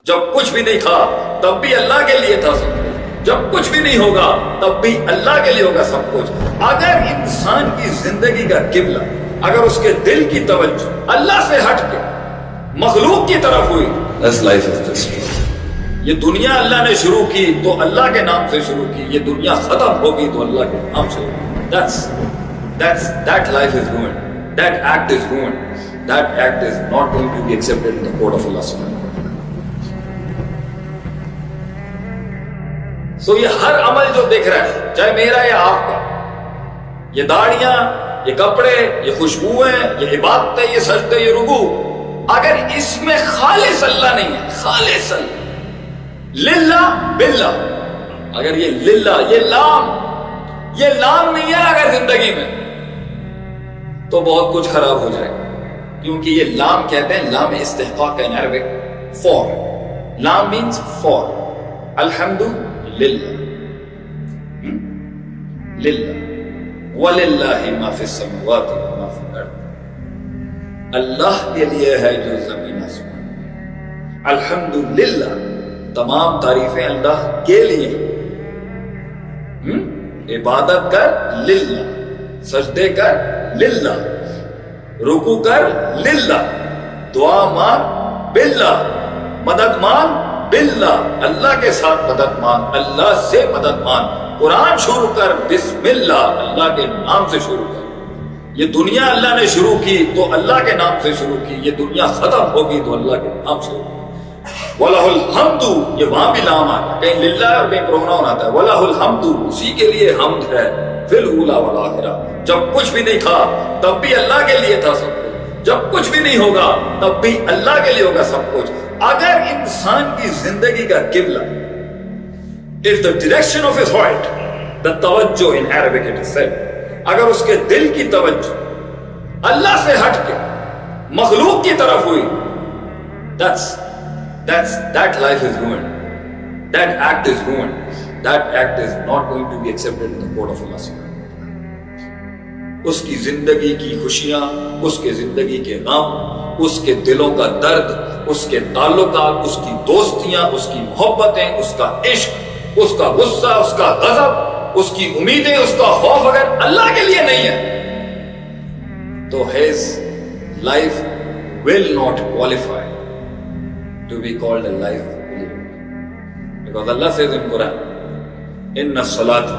جب کچھ بھی نہیں تھا تب بھی اللہ کے لیے تھا سب کچھ، جب کچھ بھی نہیں ہوگا تب بھی اللہ کے لیے ہوگا سب کچھ۔ اگر انسان کی زندگی کا قبلہ، اگر اس کے دل کی توجہ اللہ سے ہٹ کے مخلوق کی طرف ہوئی، that's life is destroyed۔ یہ دنیا اللہ نے شروع کی تو اللہ کے نام سے شروع کی، یہ دنیا ختم ہوگی تو اللہ کے نام سے ہوگی۔ That life is ruined. That act is ruined. That act is not going to be accepted in the court of Allah subhanahu wa ta'ala۔ So یہ ہر عمل جو دیکھ رہا ہے، چاہے میرا یا آپ کا، یہ داڑیاں، یہ کپڑے، یہ خوشبوئیں، یہ عبادتیں، یہ سجدے، یہ رکوع، اگر اس میں خالص اللہ نہیں ہے، خالص اللہ، للہ باللہ، اگر یہ للہ، یہ لام نہیں ہے اگر زندگی میں، تو بہت کچھ خراب ہو جائے گا۔ کیونکہ یہ لام کہتے ہیں، لام استحقاق ان عربک فور، لام مینز فور، الحمد للہ، للہ وَلِلَّهِ مَا فِي السَّمَاوَاتِ وَمَا فِي الْأَرْضِ، اللہ کے لیے ہے جو زمین آسمان میں۔ الحمدللہ، تمام تعریفیں اللہ کے لیے ہیں۔ عبادت کر للہ، سجدے کر للہ، رکوع کر للہ، دعا مانگ باللہ، مدد مانگ باللہ، اللہ کے ساتھ مدد مانگ، اللہ سے مدد مانگ۔ قرآن شروع کر بسم اللہ، اللہ کے نام سے شروع کر۔ یہ دنیا اللہ نے شروع کی تو اللہ کے نام سے شروع کی، یہ دنیا ختم ہوگی تو اللہ کے نام سے ہوگی۔ وَلَهُ الْحَمْدُ، یہ وہاں بھی لام آتا ہے، کہیں للہ اور کہیں پروناؤن آتا ہے۔ وَلَهُ الْحَمْدُ، اسی کے لیے حمد ہے، فِي الْأُولَى وَالْآخِرَةِ، جب کچھ بھی نہیں تھا تب بھی اللہ کے لیے تھا سب کچھ، جب کچھ بھی نہیں ہوگا تب بھی اللہ کے لیے ہوگا سب کچھ۔ اگر انسان کی زندگی کا قبلہ، if the direction of his heart، the توجہ in Arabic it is said، اگر اس کے دل کی توجہ اللہ سے ہٹ کے مخلوق کی طرف ہوئی، that life is ruined. That act is ruined. That act is not going to be accepted in the court of Allah subhanahu wa ta'ala۔ اس کی زندگی کی خوشیاں، اس کے زندگی کے غم، اس کے دلوں کا درد، اس کے تعلقات، اس کی دوستیاں، اس کی محبتیں، اس کا عشق، اس کا غصہ، اس کا غضب، اس کی امیدیں، اس کا خوف اگر اللہ کے لیے نہیں ہے تو his life will not qualify to be called a life believer, because Allah says in Quran, inna salati